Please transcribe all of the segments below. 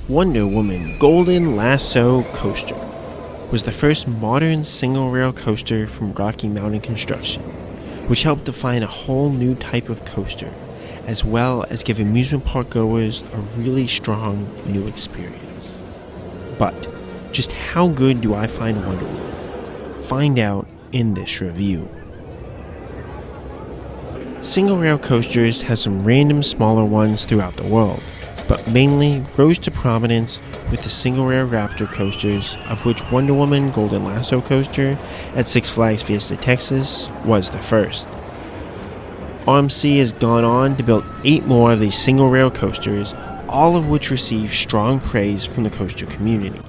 Wonder Woman Golden Lasso Coaster was the first modern single-rail coaster from Rocky Mountain Construction, which helped define a whole new type of coaster, as well as give amusement park goers a really strong new experience. But just how good do I find Wonder Woman? Find out in this review. Single-rail coasters have some random smaller ones throughout the world, but mainly rose to prominence with the single-rail Raptor coasters, of which Wonder Woman Golden Lasso Coaster at Six Flags Fiesta, Texas was the first. RMC has gone on to build 8 more of these single-rail coasters, all of which receive strong praise from the coaster community.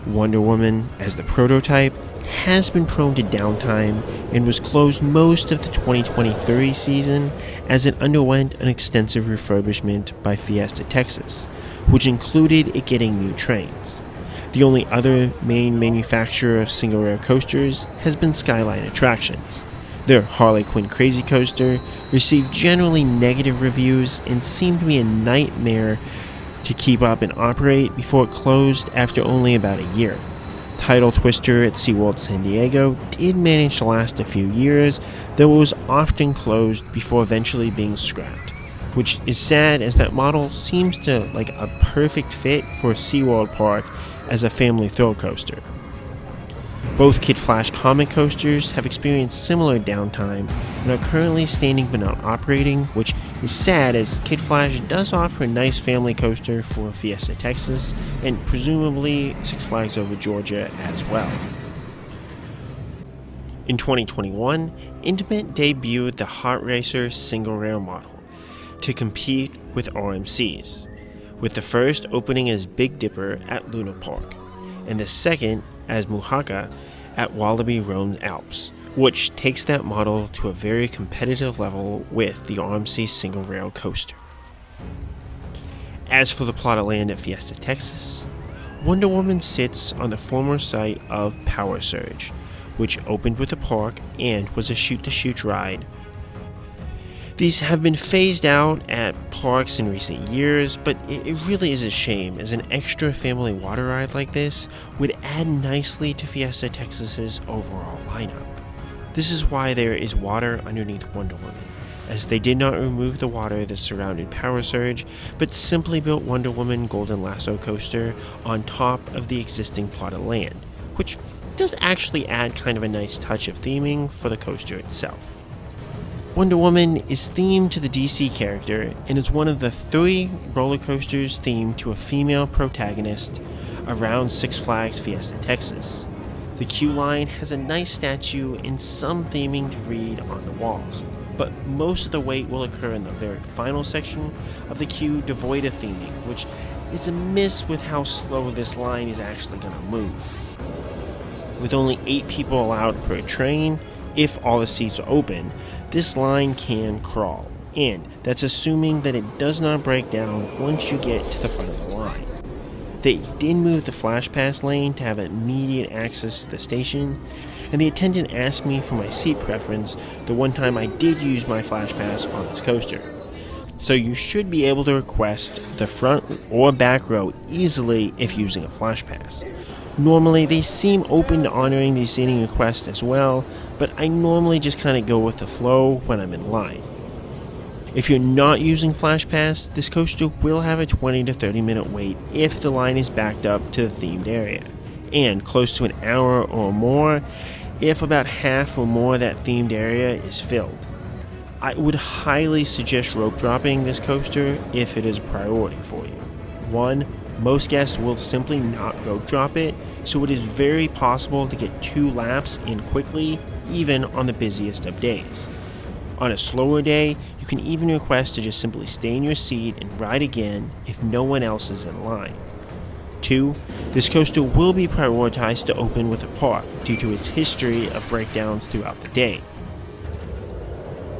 Wonder Woman, as the prototype, has been prone to downtime and was closed most of the 2023 season as it underwent an extensive refurbishment by Fiesta, Texas, which included it getting new trains. The only other main manufacturer of single-rail coasters has been Skyline Attractions. Their Harley Quinn Crazy Coaster received generally negative reviews and seemed to be a nightmare to keep up and operate before it closed after only about a year. Tidal Twister at SeaWorld San Diego did manage to last a few years, though it was often closed before eventually being scrapped, which is sad as that model seems to like a perfect fit for a SeaWorld park as a family thrill coaster. Both Kid Flash Comet coasters have experienced similar downtime and are currently standing but not operating, which is sad as Kid Flash does offer a nice family coaster for Fiesta, Texas, and presumably Six Flags Over Georgia as well. In 2021, Intimate debuted the Hot Racer single rail model to compete with RMC's, with the first opening as Big Dipper at Luna Park, and the second as Muhaka at Wallaby Rhone Alps, which takes that model to a very competitive level with the RMC single rail coaster. As for the plot of land at Fiesta, Texas, Wonder Woman sits on the former site of Power Surge, which opened with the park and was a shoot-to-shoot ride. These have been phased out at parks in recent years, but it really is a shame, as an extra family water ride like this would add nicely to Fiesta Texas's overall lineup. This is why there is water underneath Wonder Woman, as they did not remove the water that surrounded Power Surge, but simply built Wonder Woman Golden Lasso Coaster on top of the existing plot of land, which does actually add kind of a nice touch of theming for the coaster itself. Wonder Woman is themed to the DC character and is one of the 3 roller coasters themed to a female protagonist around Six Flags Fiesta, Texas. The queue line has a nice statue and some theming to read on the walls, but most of the wait will occur in the very final section of the queue devoid of theming, which is a miss with how slow this line is actually going to move. With only 8 people allowed per train, if all the seats are open, this line can crawl, and that's assuming that it does not break down once you get to the front of the line. They did move the Flash Pass lane to have immediate access to the station, and the attendant asked me for my seat preference the one time I did use my Flash Pass on this coaster. So you should be able to request the front or back row easily if using a Flash Pass. Normally, they seem open to honoring these seating requests as well, but I normally just kind of go with the flow when I'm in line. If you're not using Flash Pass, this coaster will have a 20 to 30 minute wait if the line is backed up to the themed area, and close to an hour or more if about half or more of that themed area is filled. I would highly suggest rope dropping this coaster if it is a priority for you. 1. Most guests will simply not rope drop it, so it is very possible to get 2 laps in quickly, even on the busiest of days. On a slower day, you can even request to just simply stay in your seat and ride again if no one else is in line. 2. This coaster will be prioritized to open with the park due to its history of breakdowns throughout the day.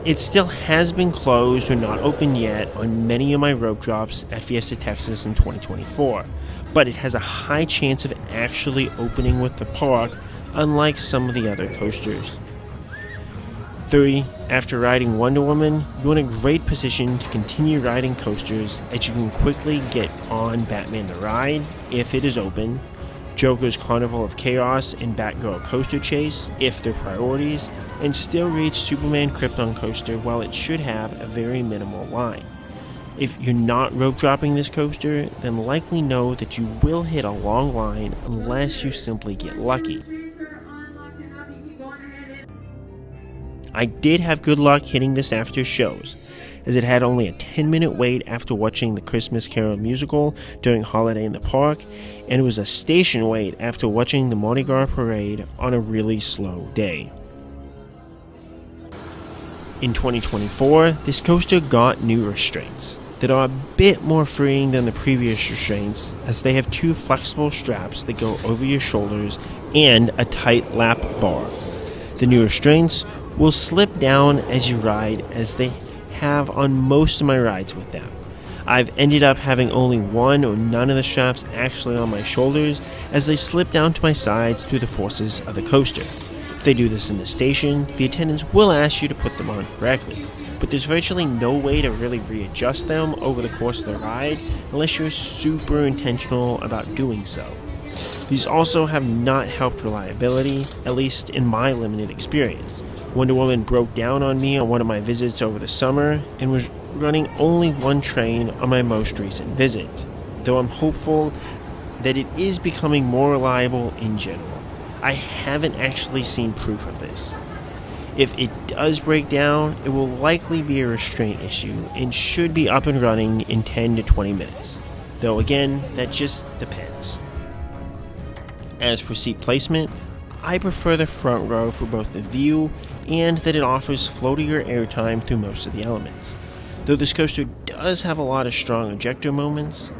It still has been closed or not opened yet on many of my rope drops at Fiesta Texas in 2024, but it has a high chance of actually opening with the park, unlike some of the other coasters. 3. After riding Wonder Woman, you're in a great position to continue riding coasters as you can quickly get on Batman the Ride, if it is open, Joker's Carnival of Chaos and Batgirl Coaster Chase, if they're priorities, and still reach Superman Krypton Coaster while it should have a very minimal line. If you're not rope dropping this coaster, then likely know that you will hit a long line unless you simply get lucky. I did have good luck hitting this after shows, as it had only a 10-minute wait after watching the Christmas Carol musical during Holiday in the Park, and it was a station wait after watching the Mardi Gras parade on a really slow day. In 2024, this coaster got new restraints that are a bit more freeing than the previous restraints, as they have 2 flexible straps that go over your shoulders and a tight lap bar. The new restraints will slip down as you ride, as they have on most of my rides with them. I've ended up having only one or none of the straps actually on my shoulders, as they slip down to my sides through the forces of the coaster. If they do this in the station, the attendants will ask you to put them on correctly, but there's virtually no way to really readjust them over the course of the ride unless you're super intentional about doing so. These also have not helped reliability, at least in my limited experience. Wonder Woman broke down on me on one of my visits over the summer and was running only one train on my most recent visit, though I'm hopeful that it is becoming more reliable in general. I haven't actually seen proof of this. If it does break down, it will likely be a restraint issue and should be up and running in 10 to 20 minutes, though again, that just depends. As for seat placement, I prefer the front row for both the view and that it offers floatier airtime through most of the elements. Though this coaster does have a lot of strong ejector moments,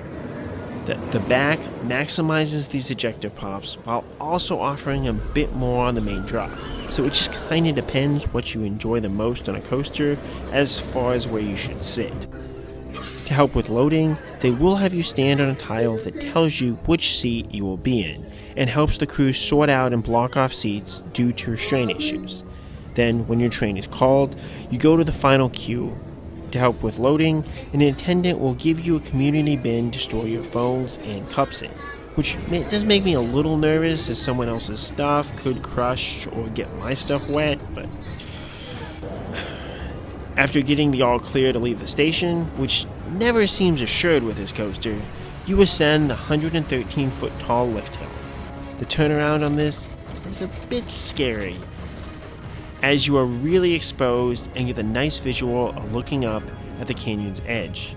the back maximizes these ejector pops while also offering a bit more on the main drop. So it just kinda depends what you enjoy the most on a coaster as far as where you should sit. To help with loading, they will have you stand on a tile that tells you which seat you will be in, and helps the crew sort out and block off seats due to restraint issues. Then, when your train is called, you go to the final queue. To help with loading, an attendant will give you a community bin to store your phones and cups in, which does make me a little nervous as someone else's stuff could crush or get my stuff wet, but after getting the all clear to leave the station, which never seems assured with this coaster, you ascend the 113-foot tall lift hill. The turnaround on this is a bit scary, as you are really exposed and get a nice visual of looking up at the canyon's edge.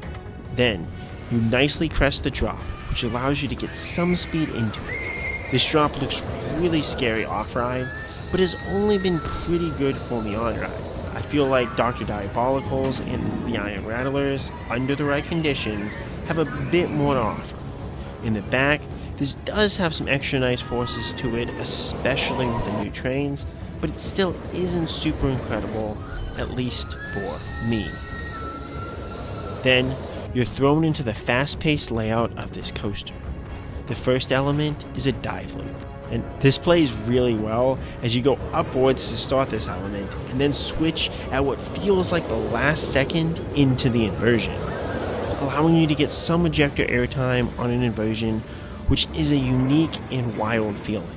Then, you nicely crest the drop, which allows you to get some speed into it. This drop looks really scary off-ride, but has only been pretty good for me on-ride. I feel like Dr. Diabolicals and the Iron Rattlers, under the right conditions, have a bit more to offer. In the back, this does have some extra nice forces to it, especially with the new trains, but it still isn't super incredible, at least for me. Then, you're thrown into the fast-paced layout of this coaster. The first element is a dive loop, and this plays really well as you go upwards to start this element, and then switch at what feels like the last second into the inversion, allowing you to get some ejector airtime on an inversion, which is a unique and wild feeling.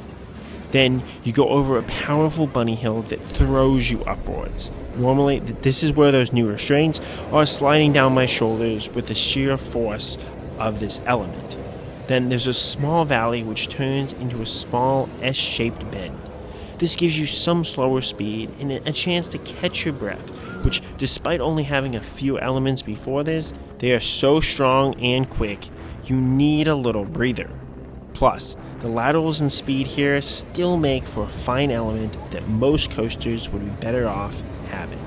Then you go over a powerful bunny hill that throws you upwards. Normally, this is where those new restraints are sliding down my shoulders with the sheer force of this element. Then there's a small valley which turns into a small S-shaped bend. This gives you some slower speed and a chance to catch your breath, which, despite only having a few elements before this, they are so strong and quick, you need a little breather. Plus, the laterals and speed here still make for a fine element that most coasters would be better off having.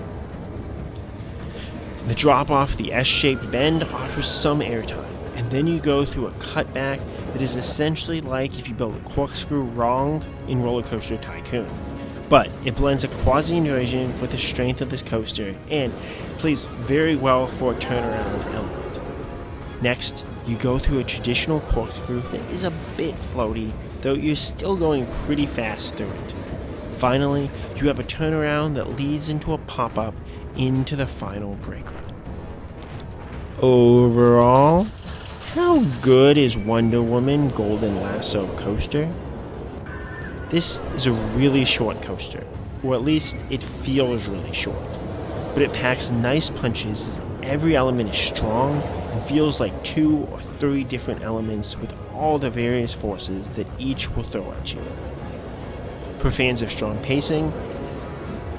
The drop off the S-shaped bend offers some airtime, and then you go through a cutback that is essentially like if you built a corkscrew wrong in Roller Coaster Tycoon. But it blends a quasi-inversion with the strength of this coaster and plays very well for a turnaround element. Next, you go through a traditional corkscrew that is a bit floaty, though you're still going pretty fast through it. Finally, you have a turnaround that leads into a pop-up into the final brake run. Overall, how good is Wonder Woman Golden Lasso Coaster? This is a really short coaster, or at least it feels really short, but it packs nice punches. Every element is strong and feels like 2 or 3 different elements with all the various forces that each will throw at you. For fans of strong pacing,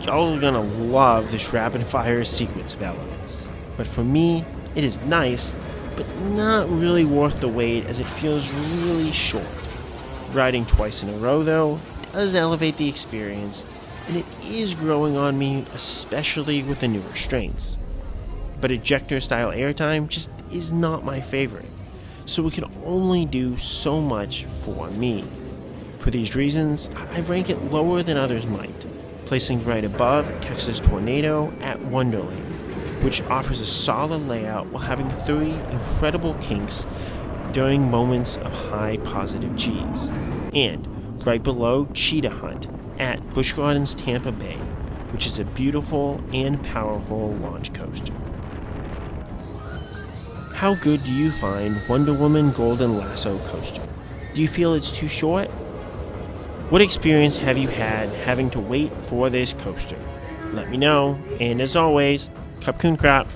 y'all are gonna love this rapid fire sequence of elements. But for me, it is nice, but not really worth the wait as it feels really short. Riding twice in a row though does elevate the experience, and it is growing on me, especially with the new Restraints. But ejector style airtime just is not my favorite, so it can only do so much for me. For these reasons, I rank it lower than others might, placing right above Texas Tornado at Wonderland, which offers a solid layout while having 3 incredible kinks during moments of high positive G's, and right below Cheetah Hunt at Busch Gardens Tampa Bay, which is a beautiful and powerful launch coaster. How good do you find Wonder Woman Golden Lasso Coaster? Do you feel it's too short? What experience have you had having to wait for this coaster? Let me know, and as always, Cup Coon Crap.